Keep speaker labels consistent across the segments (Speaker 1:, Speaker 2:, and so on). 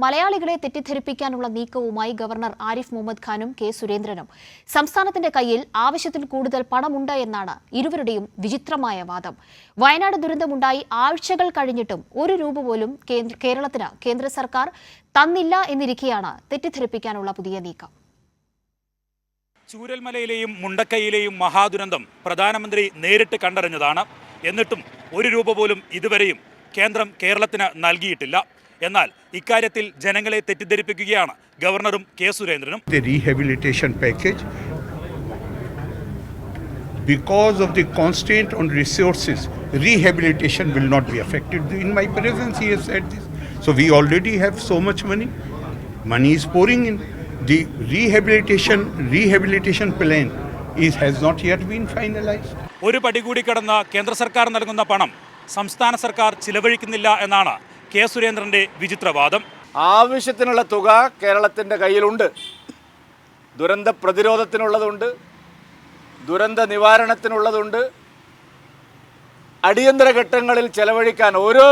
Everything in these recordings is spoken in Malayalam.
Speaker 1: മലയാളികളെ തെറ്റിദ്ധരിപ്പിക്കാനുള്ള നീക്കവുമായി ഗവർണർ ആരിഫ് മുഹമ്മദ് ഖാനും കെ സുരേന്ദ്രനും. സംസ്ഥാനത്തിന്റെ കയ്യിൽ ആവശ്യത്തിൽ കൂടുതൽ പണമുണ്ട് എന്നാണ് ഇരുവരുടെയും വിചിത്രമായ വാദം. വയനാട് ദുരന്തമുണ്ടായി ആഴ്ചകൾ കഴിഞ്ഞിട്ടും ഒരു രൂപ പോലും കേരളത്തിന് കേന്ദ്ര സർക്കാർ തന്നില്ല എന്നിരിക്കെയാണ് തെറ്റിദ്ധരിപ്പിക്കാനുള്ള പുതിയ നീക്കം.
Speaker 2: ചൂരൽമലയിലെയും മുണ്ടക്കൈയിലെയും മഹാദുരന്തം പ്രധാനമന്ത്രി നേരിട്ട് കണ്ടറിഞ്ഞതാണ്. എന്നിട്ടും ഒരു രൂപ പോലും ഇതുവരെയും കേന്ദ്രം കേരളത്തിന് നൽകിയിട്ടില്ല. എന്നാൽ ഇക്കാര്യത്തിൽ ജനങ്ങളെ തെറ്റിദ്ധരിപ്പിക്കുകയാണ് ഗവർണറും കെ സുരേന്ദ്രനും.
Speaker 3: Rehabilitation package because of the constraint on resources, rehabilitation will not be affected. In my presence he has said this. So we already have so much money. Money is pouring in. The rehabilitation plan has not yet been finalized.
Speaker 2: ഒരു പടി കൂടി കടന്ന കേന്ദ്ര സർക്കാർ നൽകുന്ന പണം സംസ്ഥാന സർക്കാർ ചിലവഴിക്കുന്നില്ല എന്നാണ് കെ സുരേന്ദ്രന്റെ വിചിത്രവാദം.
Speaker 4: ആവശ്യത്തിനുള്ള തുക കേരളത്തിൻ്റെ കയ്യിലുണ്ട്. ദുരന്ത പ്രതിരോധത്തിനുള്ളതുണ്ട്, ദുരന്ത നിവാരണത്തിനുള്ളതുണ്ട്. അടിയന്തര ഘട്ടങ്ങളിൽ ചെലവഴിക്കാൻ ഓരോ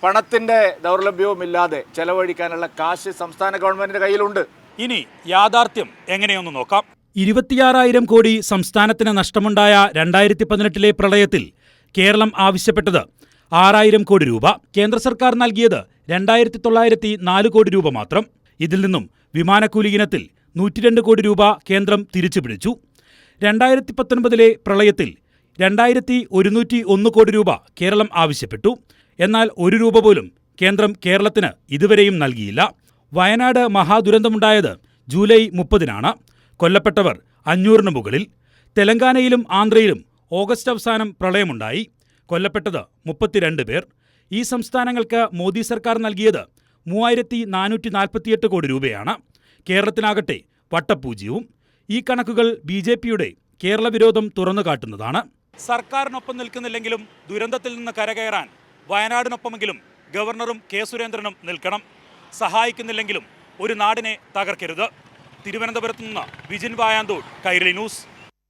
Speaker 4: പണത്തിൻ്റെ ദൗർലഭ്യവുമില്ലാതെ ചെലവഴിക്കാനുള്ള കാശ് സംസ്ഥാന ഗവൺമെൻറ്റിൻ്റെ കയ്യിലുണ്ട്.
Speaker 2: ഇനി യാഥാർത്ഥ്യം എങ്ങനെയൊന്ന് നോക്കാം.
Speaker 5: 26,000 കോടി സംസ്ഥാനത്തിന് നഷ്ടമുണ്ടായ 2018 പ്രളയത്തിൽ കേരളം ആവശ്യപ്പെട്ടത് 6,000 കോടി രൂപ. കേന്ദ്ര സർക്കാർ നൽകിയത് 2,904 കോടി രൂപ മാത്രം. ഇതിൽ നിന്നും വിമാനക്കൂലി ഇനത്തിൽ 102 കോടി രൂപ കേന്ദ്രം തിരിച്ചുപിടിച്ചു. 2019 പ്രളയത്തിൽ 2,101 കോടി രൂപ കേരളം ആവശ്യപ്പെട്ടു. എന്നാൽ ഒരു രൂപ പോലും കേന്ദ്രം കേരളത്തിന് ഇതുവരെയും നൽകിയില്ല. വയനാട് മഹാദുരന്തമുണ്ടായത് ജൂലൈ 30-നാണ്. കൊല്ലപ്പെട്ടവർ 500-ന് മുകളിൽ. തെലങ്കാനയിലും ആന്ധ്രയിലും ഓഗസ്റ്റ് അവസാനം പ്രളയമുണ്ടായി. കൊല്ലപ്പെട്ടത് 32 പേർ. ഈ സംസ്ഥാനങ്ങൾക്ക് മോദി സർക്കാർ നൽകിയത് 3,448 കോടി രൂപയാണ്. കേരളത്തിനാകട്ടെ വട്ടപൂജ്യവും. ഈ കണക്കുകൾ BJPയുടെ കേരള വിരോധം തുറന്നു കാട്ടുന്നതാണ്.
Speaker 2: സർക്കാരിനൊപ്പം നിൽക്കുന്നില്ലെങ്കിലും ദുരന്തത്തിൽ നിന്ന് കരകയറാൻ വയനാടിനൊപ്പമെങ്കിലും ഗവർണറും കെ സുരേന്ദ്രനും നിൽക്കണം. സഹായിക്കുന്നില്ലെങ്കിലും ഒരു നാടിനെ തകർക്കരുത്. തിരുവനന്തപുരത്ത് നിന്ന് വിജിൻ വായാന്തോട്, കൈരളി ന്യൂസ്.